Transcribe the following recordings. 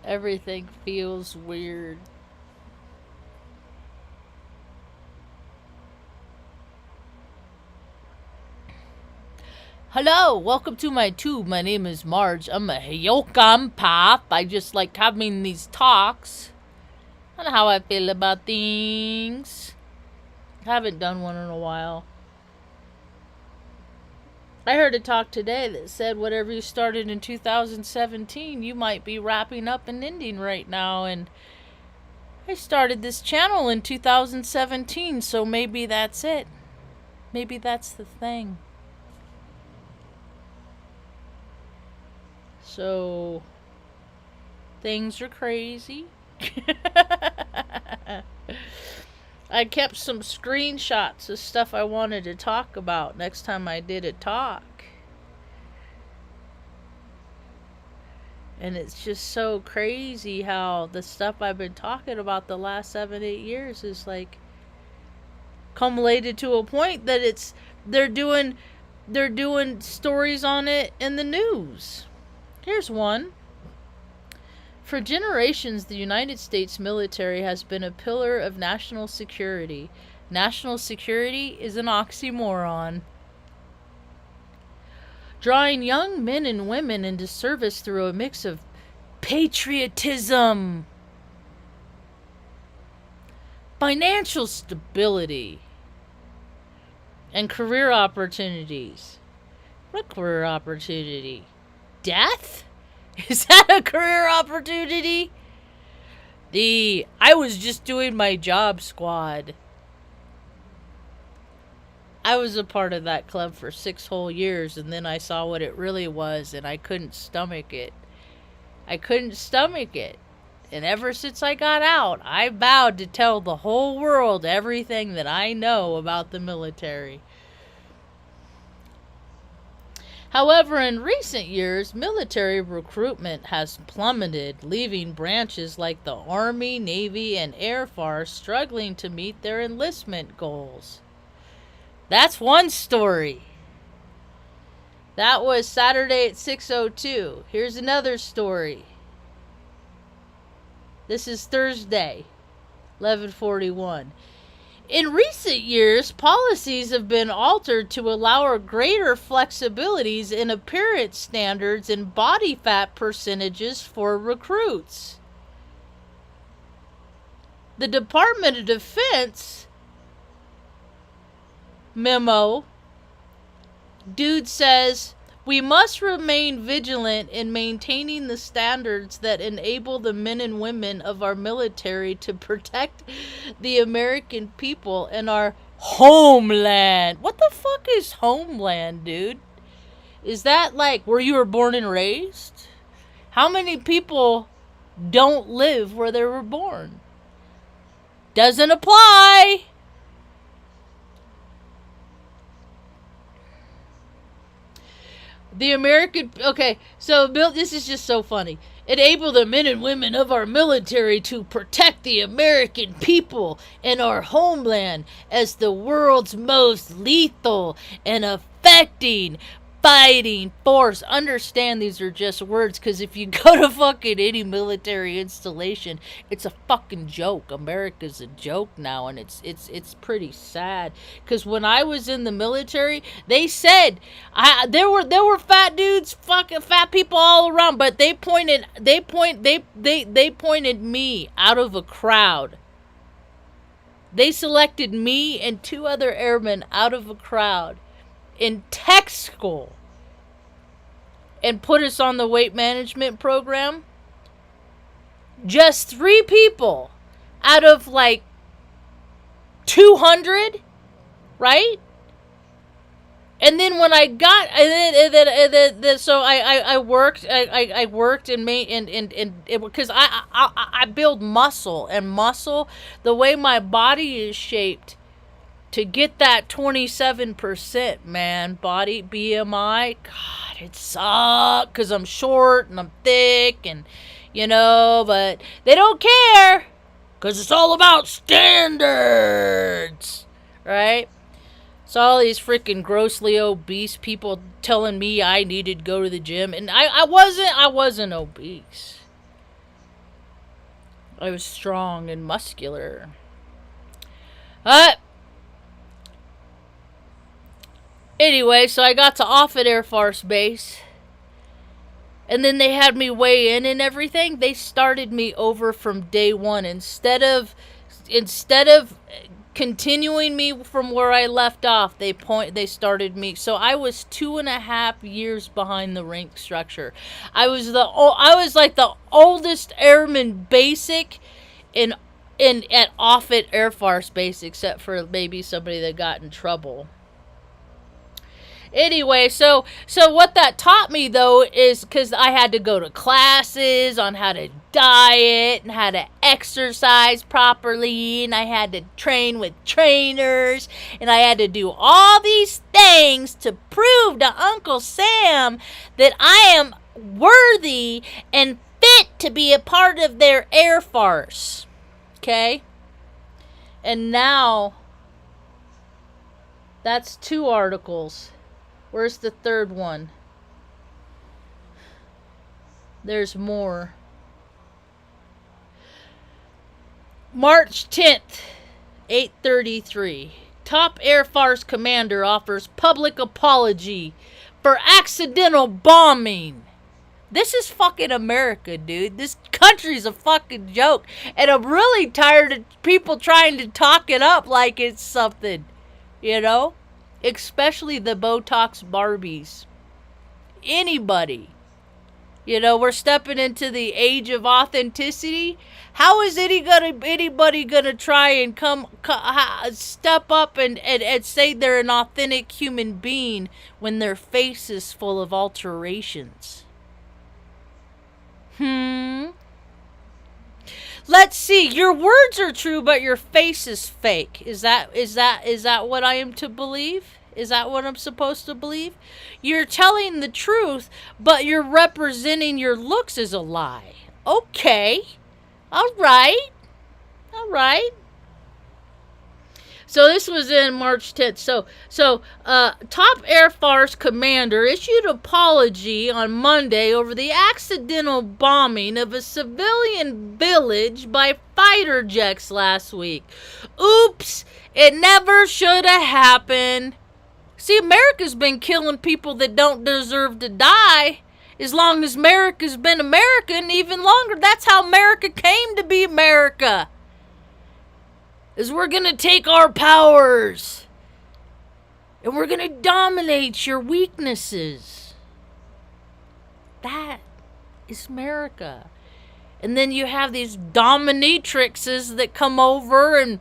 Everything feels weird. Hello, welcome to my tube. My name is Marge. I'm a Hyokam Pop. I just like having these talks on how I feel about things. Haven't done one in a while. I heard a talk today that said whatever you started in 2017, you might be wrapping up and ending right now. And I started this channel in 2017, so maybe that's it. Maybe that's the thing. So, things are crazy. I kept some screenshots of stuff I wanted to talk about next time I did a talk. And it's just so crazy how the stuff I've been talking about the last 7-8 years is like culminated to a point that they're doing stories on it in the news. Here's one. For generations, the United States military has been a pillar of national security. National security is an oxymoron. Drawing young men and women into service through a mix of patriotism, financial stability, and career opportunities. What career opportunity? Death? Is that a career opportunity? I was just doing my job squad. I was a part of that club for 6 whole years, and then I saw what it really was, and I couldn't stomach it. And ever since I got out, I vowed to tell the whole world everything that I know about the military. However, in recent years, military recruitment has plummeted, leaving branches like the Army, Navy, and Air Force struggling to meet their enlistment goals. That's one story. That was Saturday at 6:02. Here's another story. This is Thursday, 11:41. In recent years, policies have been altered to allow greater flexibilities in appearance standards and body fat percentages for recruits. The Department of Defense memo, dude says, we must remain vigilant in maintaining the standards that enable the men and women of our military to protect the American people and our homeland. What the fuck is homeland, dude? Is that like where you were born and raised? How many people don't live where they were born? Doesn't apply. The American... Okay, so this is just so funny. Enable the men and women of our military to protect the American people and our homeland as the world's most lethal and affecting fighting force. Understand these are just words, because if you go to fucking any military installation, it's a fucking joke. America's a joke now, and it's pretty sad. Because when I was in the military, they said there were fat dudes, fucking fat people all around, but they pointed me out of a crowd. They selected me and 2 other airmen out of a crowd in tech school and put us on the weight management program. Just 3 people out of like 200, right? And then when I got, so I worked, I worked and made, and because I build muscle, and muscle, the way my body is shaped, to get that 27%, man, body BMI. God, it sucks because I'm short and I'm thick and, but they don't care because it's all about standards, right? So all these freaking grossly obese people telling me I needed to go to the gym, and I wasn't obese. I was strong and muscular. Anyway, so I got to Offutt Air Force Base, and then they had me weigh in and everything. They started me over from day one instead of continuing me from where I left off. They started me. So I was 2.5 years behind the rank structure. I was like the oldest airman basic at Offutt Air Force Base, except for maybe somebody that got in trouble. Anyway, so what that taught me, though, is because I had to go to classes on how to diet and how to exercise properly, and I had to train with trainers, and I had to do all these things to prove to Uncle Sam that I am worthy and fit to be a part of their Air Force. Okay? And now, that's 2 articles. Where's the third one? There's more. March 10th, 8:33. Top Air Force commander offers public apology for accidental bombing. This is fucking America, dude. This country's a fucking joke. And I'm really tired of people trying to talk it up like it's something. Especially the Botox Barbies. Anybody. We're stepping into the age of authenticity. How is anybody gonna try and step up and say they're an authentic human being when their face is full of alterations? Let's see. Your words are true, but your face is fake. Is that what I am to believe? Is that what I'm supposed to believe? You're telling the truth, but you're representing your looks as a lie. Okay. All right. So this was in March 10th. So top Air Force commander issued an apology on Monday over the accidental bombing of a civilian village by fighter jets last week. Oops, it never should have happened. See, America's been killing people that don't deserve to die. As long as America's been America, and even longer. That's how America came to be America. Is we're going to take our powers and we're going to dominate your weaknesses. That is America. And then you have these dominatrixes that come over and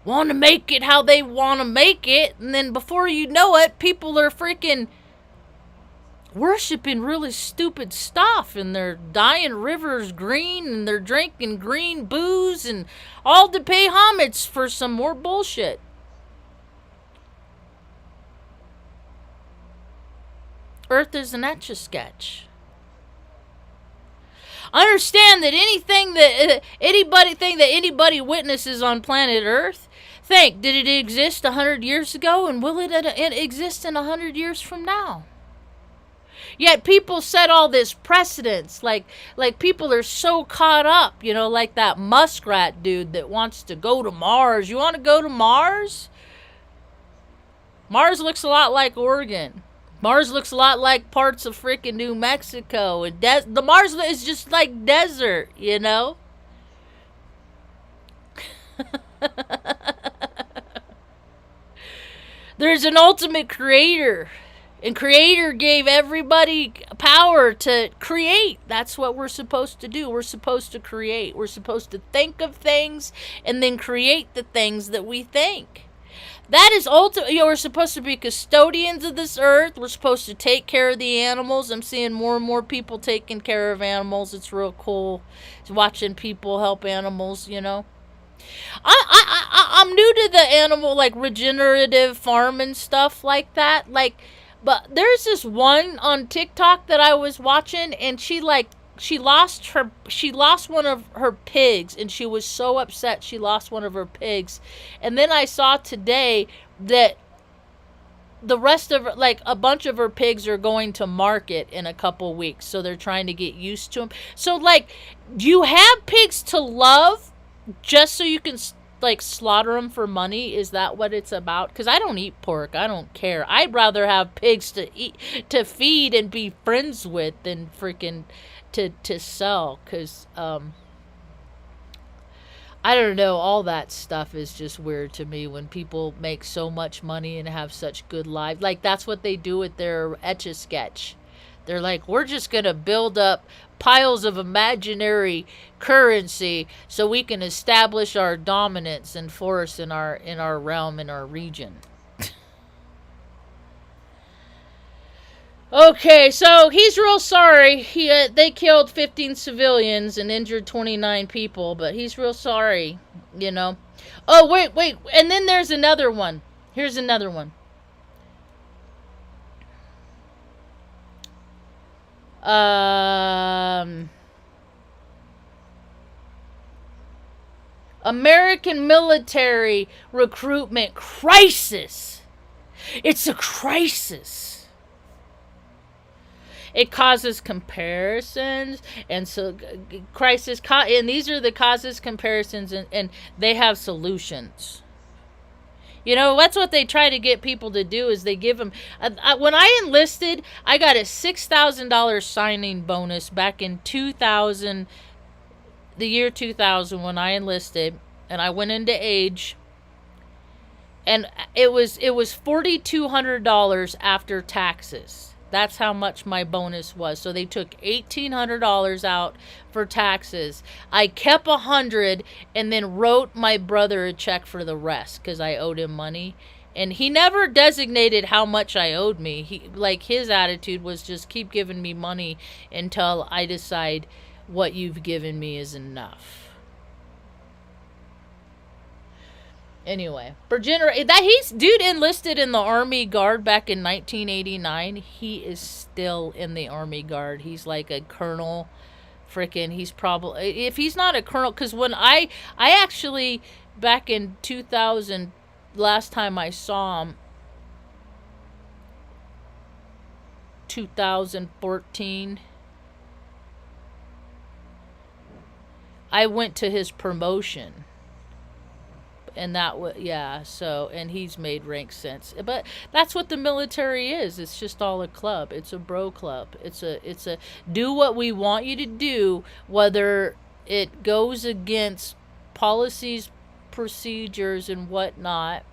want to make it how they want to make it. And then before you know it, people are freaking worshiping really stupid stuff, and they're dyeing rivers green, and they're drinking green booze, and all to pay homage for some more bullshit. Earth is an Etch-a-Sketch. Understand that anybody witnesses on planet Earth, did it exist 100 years ago, and will it exist in 100 years from now? Yet people set all this precedence, like people are so caught up, like that muskrat dude that wants to go to Mars. You want to go to Mars? Mars looks a lot like Oregon. Mars looks a lot like parts of freaking New Mexico. And the Mars is just like desert, There's an ultimate creator. And Creator gave everybody power to create. That's what we're supposed to do. We're supposed to create. We're supposed to think of things and then create the things that we think. That is ultimately, we're supposed to be custodians of this earth. We're supposed to take care of the animals. I'm seeing more and more people taking care of animals. It's real cool watching people help animals, I'm I'm new to the animal, like, regenerative farm and stuff like that. Like, but there's this one on TikTok that I was watching, and she lost one of her pigs, and she was so upset she lost one of her pigs. And then I saw today that the rest of her, like, a bunch of her pigs are going to market in a couple weeks, so they're trying to get used to them. So, like, you have pigs to love just so you can, like, slaughter them for money? Is that what it's about? Because I don't eat pork. I don't care. I'd rather have pigs to feed and be friends with than freaking to sell. Because I don't know, all that stuff is just weird to me when people make so much money and have such good lives. Like, that's what they do with their Etch-a-Sketch. They're like, we're just going to build up piles of imaginary currency so we can establish our dominance and force in our realm, in our region. Okay, so he's real sorry. They killed 15 civilians and injured 29 people, but he's real sorry, you know. Oh, wait, and then there's another one. Here's another one. American military recruitment crisis. It's a crisis. It causes comparisons, and so and these are the causes, comparisons, and they have solutions. You know, that's what they try to get people to do, is they give them... when I enlisted, I got a $6,000 signing bonus back in 2000, the year 2000, when I enlisted, and I went into age, and it was $4,200 after taxes. That's how much my bonus was. So they took $1,800 out for taxes. I kept $100 and then wrote my brother a check for the rest because I owed him money. And he never designated how much I owed me. His attitude was just keep giving me money until I decide what you've given me is enough. Anyway, dude enlisted in the Army Guard back in 1989. He is still in the Army Guard. He's like a colonel. He's probably, if he's not a colonel, because when I actually, back in 2000, last time I saw him, 2014, I went to his promotion. And that was, yeah, so, and he's made rank since. But that's what the military is. It's just all a club. It's a bro club. It's a do what we want you to do, whether it goes against policies, procedures, and whatnot.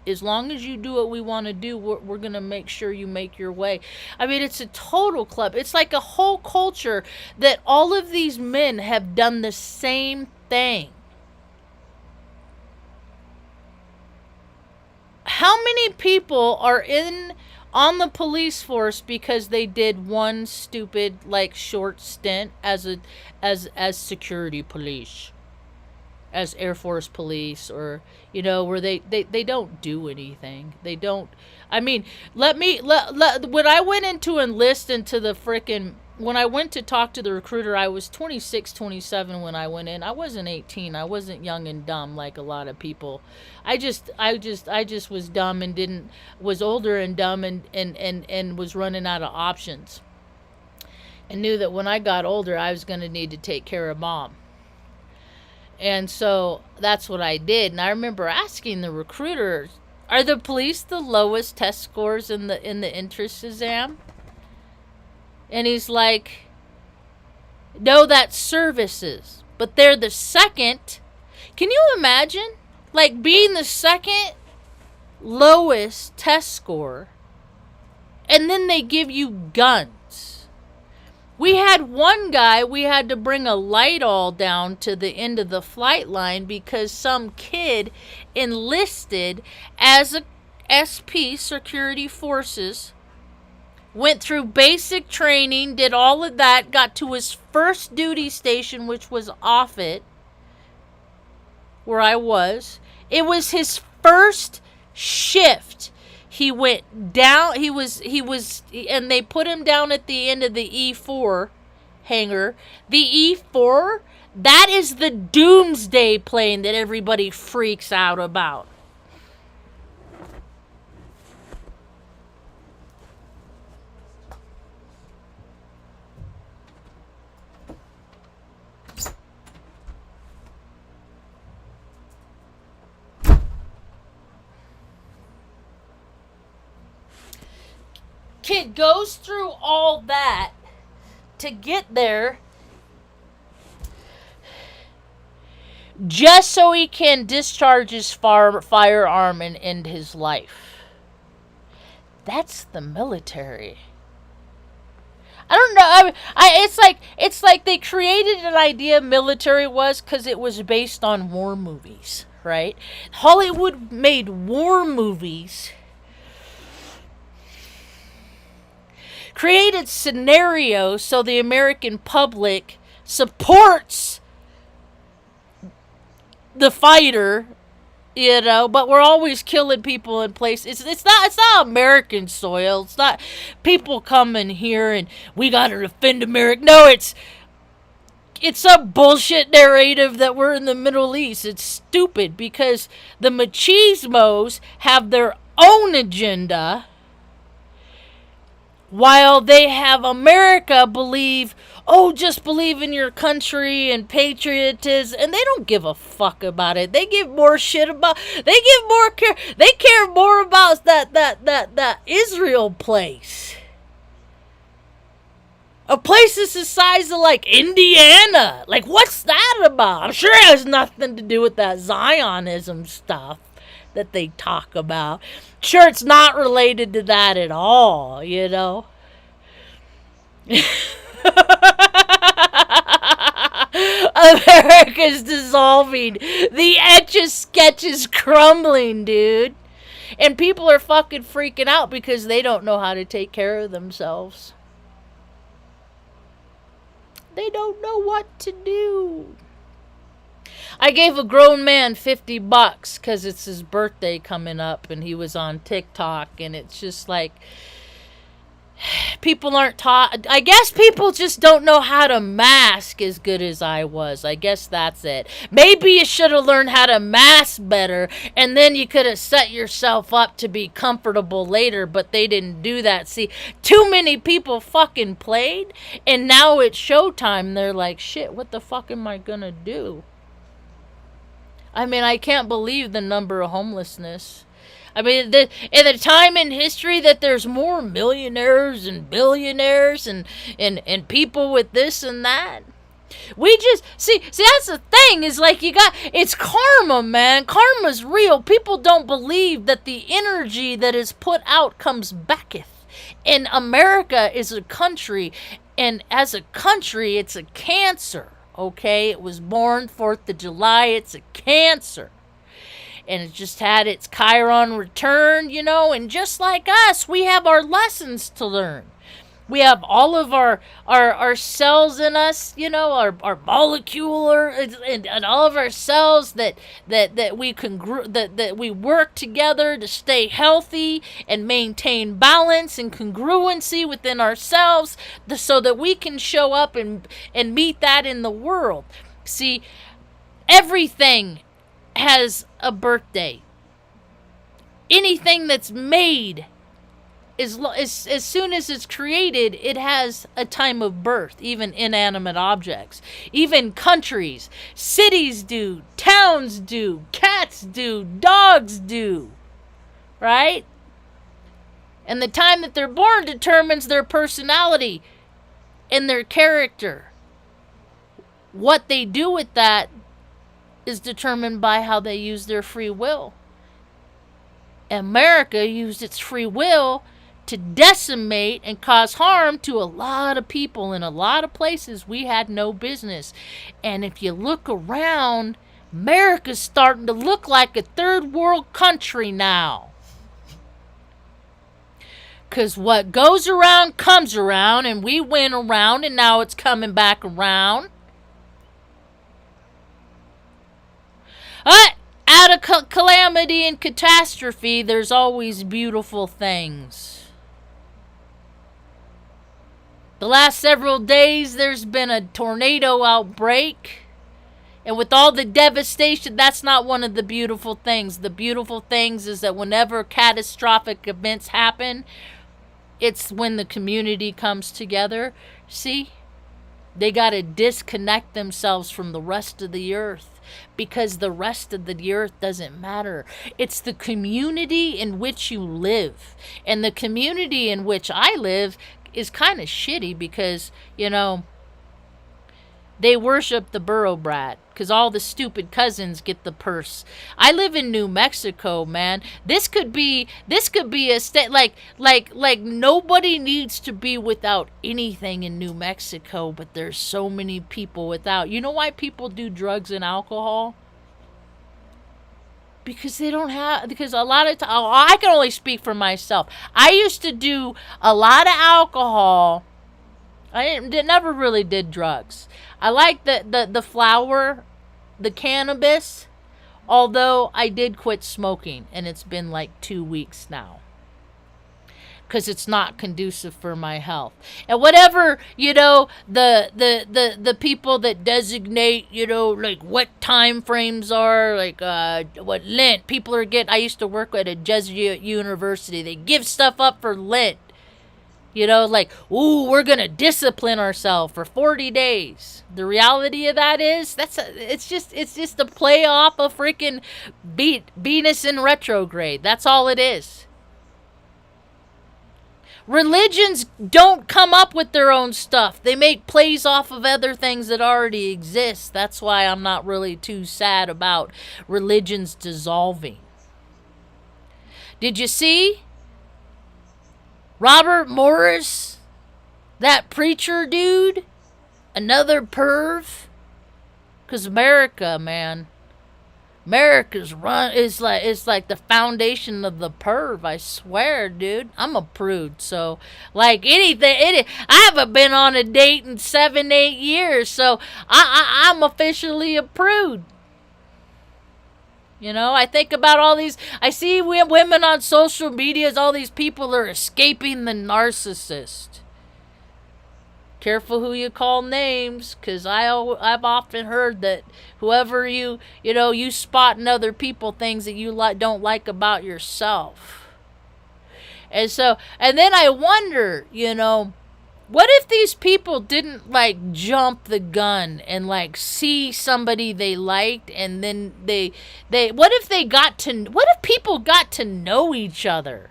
As long as you do what we want to do, we're going to make sure you make your way. I mean, it's a total club. It's like a whole culture that all of these men have done the same thing. How many people are on the police force because they did one stupid, like, short stint as security police, as Air Force police, or, you know, where they don't do anything. They don't. I mean, when I went into enlist into the frickin', when I went to talk to the recruiter, I was 26, 27 when I went in. I wasn't 18. I wasn't young and dumb like a lot of people. I just was dumb and was older and dumb and was running out of options. And knew that when I got older, I was going to need to take care of mom. And so that's what I did. And I remember asking the recruiter, are the police the lowest test scores in the entrance exam? And he's like, no, that's services. But they're the second. Can you imagine? Like, being the second lowest test score, and then they give you guns. We had one guy, we had to bring a light all down to the end of the flight line because some kid enlisted as a SP, Security Forces, went through basic training, did all of that, got to his first duty station, which was off it, where I was. It was his first shift. He went down. And they put him down at the end of the E4 hangar. The E4, that is the doomsday plane that everybody freaks out about. Kid goes through all that to get there just so he can discharge his firearm and end his life. That's the military. I don't know. It's like they created an idea military was because it was based on war movies, right? Hollywood made war movies, created scenarios so the American public supports the fighter, but we're always killing people in places. It's not American soil. It's not people coming here and we gotta defend America. No, it's some bullshit narrative that we're in the Middle East. It's stupid because the machismos have their own agenda, while they have America just believe in your country and patriotism, and they don't give a fuck about it. They give more shit about, they care more about that Israel place. A place that's the size of like Indiana. Like, what's that about? I'm sure it has nothing to do with that Zionism stuff that they talk about. Sure, it's not related to that at all, America's dissolving. The Etch-a-Sketch is crumbling, dude. And people are fucking freaking out because they don't know how to take care of themselves. They don't know what to do. I gave a grown man $50 because it's his birthday coming up and he was on TikTok, and it's just like, people aren't taught. I guess people just don't know how to mask as good as I was. I guess that's it. Maybe you should have learned how to mask better, and then you could have set yourself up to be comfortable later, but they didn't do that. See, too many people fucking played, and now it's showtime. They're like, shit, what the fuck am I gonna do? I mean, I can't believe the number of homelessness. I mean, in the time in history that there's more millionaires and billionaires and people with this and that. We just, see, that's the thing, is like it's karma, man. Karma's real. People don't believe that the energy that is put out comes backeth. And America is a country, and as a country, it's a cancer. Okay, it was born 4th of July. It's a cancer. And it just had its Chiron return, and just like us, we have our lessons to learn. We have all of our cells in us, our molecular and all of our cells that we work together to stay healthy and maintain balance and congruency within ourselves, so that we can show up and meet that in the world. See, everything has a birthday. Anything that's made, as soon as it's created, it has a time of birth. Even inanimate objects, even countries, cities do, towns do, cats do, dogs do, right? And the time that they're born determines their personality and their character. What they do with that is determined by how they use their free will. America used its free will to decimate and cause harm to a lot of people in a lot of places we had no business. And if you look around, America's starting to look like a third world country now. Because what goes around comes around, and we went around, and now it's coming back around. Out of calamity and catastrophe, there's always beautiful things. The last several days, there's been a tornado outbreak. And with all the devastation, that's not one of the beautiful things. The beautiful things is that whenever catastrophic events happen, it's when the community comes together. See? They got to disconnect themselves from the rest of the earth. Because the rest of the earth doesn't matter. It's the community in which you live. And the community in which I live is kind of shitty because, you know, they worship the burro brat because all the stupid cousins get the purse. I live in New Mexico, man. This could be a state like nobody needs to be without anything in New Mexico, but there's so many people without. You know why people do drugs and alcohol? Because they don't have, because a lot of times, I can only speak for myself. I used to do a lot of alcohol. I never really did drugs. I like the flower, the cannabis, although I did quit smoking, and it's been like 2 weeks now. Because it's not conducive for my health. And whatever, you know, the people that designate, you know, like what time frames are, like what Lent, people are getting. I used to work at a Jesuit university. They give stuff up for Lent. You know, like, ooh, we're going to discipline ourselves for 40 days. The reality of that is, it's just a play off of freaking Venus in retrograde. That's all it is. Religions don't come up with their own stuff. They make plays off of other things that already exist. That's why I'm not really too sad about religions dissolving. Did you see? Robert Morris, that preacher dude, another perv. Because America, man, America's it's like the foundation of the perv. I swear, dude. I'm a prude, so like I haven't been on a date in 7-8 years, so I'm officially a prude. You know, I think about all these, I see women on social media, all these people are escaping the narcissist. Careful who you call names, because I've often heard that whoever you spot in other people things that you don't like about yourself. And then I wonder, you know, what if these people didn't like jump the gun and like see somebody they liked and then what if people got to know each other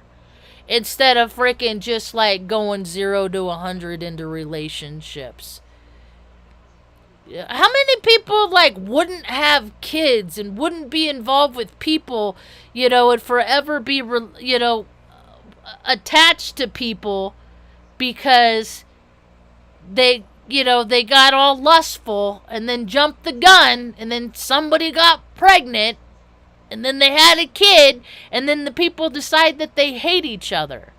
instead of freaking just like going 0 to 100 into relationships? How many people like wouldn't have kids and wouldn't be involved with people, you know, and forever be, you know, attached to people because they got all lustful and then jumped the gun and then somebody got pregnant and then they had a kid and then the people decide that they hate each other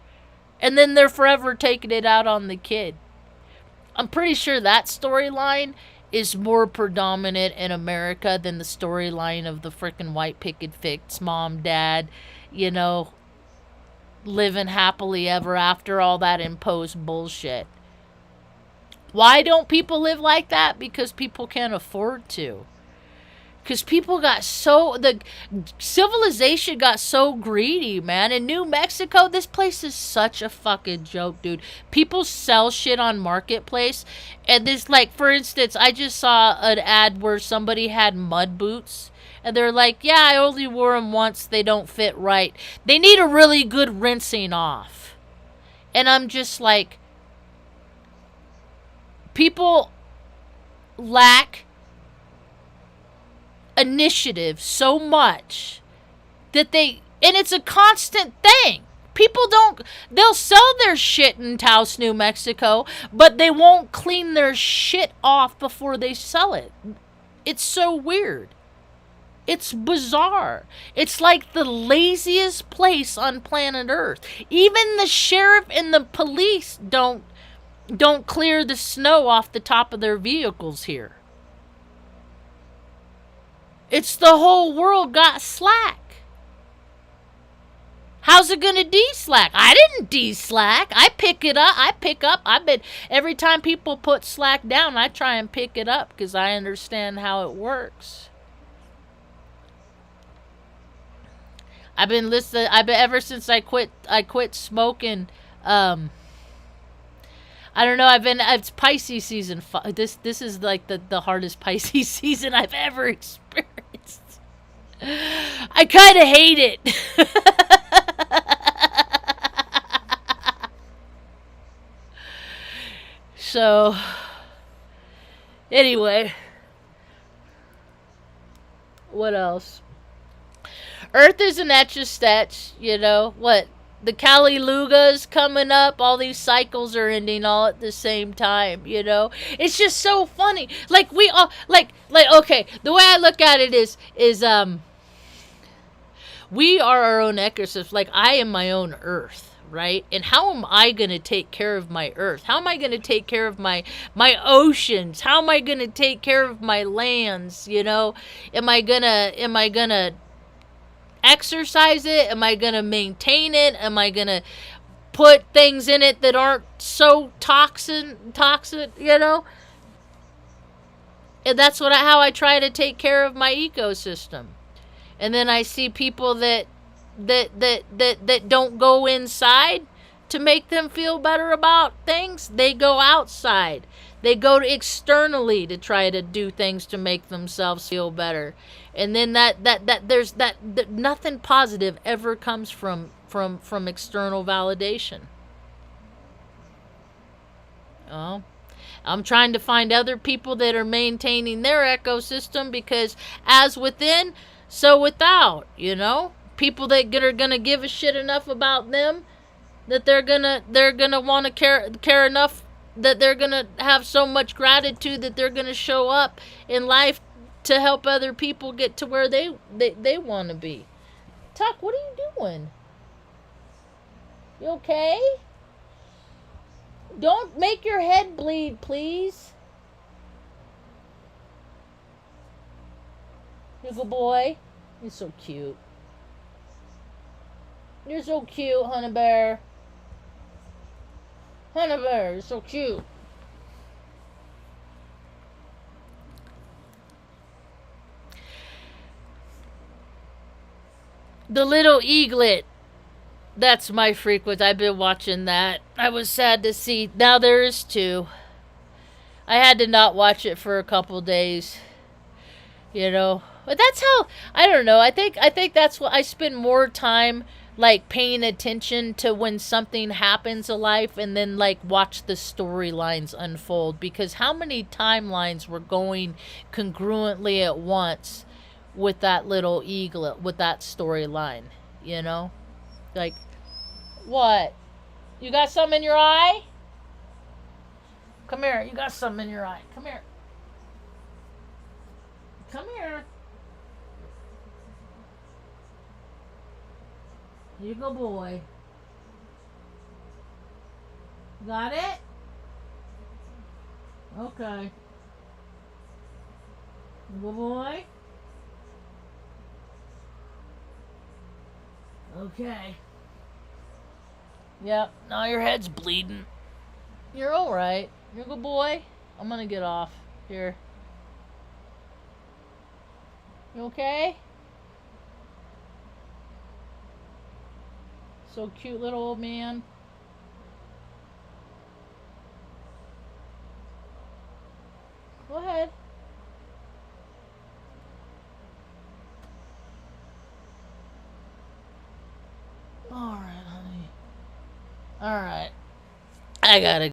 and then they're forever taking it out on the kid. I'm pretty sure that storyline is more predominant in America than the storyline of the frickin' white picket fix, mom, dad, you know, living happily ever after, all that imposed bullshit. Why don't people live like that? Because people can't afford to. Because people the civilization got so greedy, man. In New Mexico, this place is such a fucking joke, dude. People sell shit on Marketplace. And this, like, for instance, I just saw an ad where somebody had mud boots. And they're like, yeah, I only wore them once. They don't fit right. They need a really good rinsing off. And I'm just like, people lack initiative so much that and it's a constant thing. They'll sell their shit in Taos, New Mexico, but they won't clean their shit off before they sell it. It's so weird. It's bizarre. It's like the laziest place on planet Earth. Even the sheriff and the police don't clear the snow off the top of their vehicles here. It's the whole world got slack. How's it gonna de-slack? I didn't de-slack. I pick it up. I pick up. I've been every time people put slack down, I try and pick it up because I understand how it works. I've been listening. I've been ever since I quit. I quit smoking. I don't know. It's Pisces season. This is like the hardest Pisces season I've ever experienced. I kind of hate it. So, anyway, what else? Earth is an etch-a-sketch, you know. What? The Kali Luga's coming up. All these cycles are ending all at the same time, you know. It's just so funny. Like, we all, okay, the way I look at it is we are our own ecosystem. Like, I am my own Earth. Right? And how am I going to take care of my earth? How am I going to take care of my oceans? How am I going to take care of my lands, you know? Am I going to exercise it? Am I going to maintain it? Am I going to put things in it that aren't so toxic, you know? And that's how I try to take care of my ecosystem. And then I see people that don't go inside to make them feel better about things. They go outside. They go externally to try to do things to make themselves feel better. And then that nothing positive ever comes from external validation. Oh, I'm trying to find other people that are maintaining their ecosystem, because as within, so without, you know? People that are gonna give a shit enough about them that they're gonna want to care enough that they're gonna have so much gratitude that they're gonna show up in life to help other people get to where they want to be. Tuck, what are you doing? You okay? Don't make your head bleed, please. You good boy. You're so cute. You're so cute, honey bear. Honey bear, you're so cute. The Little Eaglet. That's my frequent. I've been watching that. I was sad to see. Now there is two. I had to not watch it for a couple days. You know. But that's how, I don't know. I think that's what I spend more time like paying attention to when something happens in life, and then like watch the storylines unfold, because how many timelines were going congruently at once with that little eaglet, with that storyline, you know? Like, what? You got something in your eye? Come here. You got something in your eye. Come here. Come here. You go, boy. Got it? Okay. Good boy. Okay. Yep, now your head's bleeding. You're alright. You're a good boy. I'm gonna get off. Here. You okay? So cute, little old man. Go ahead. Alright, honey. Alright. I gotta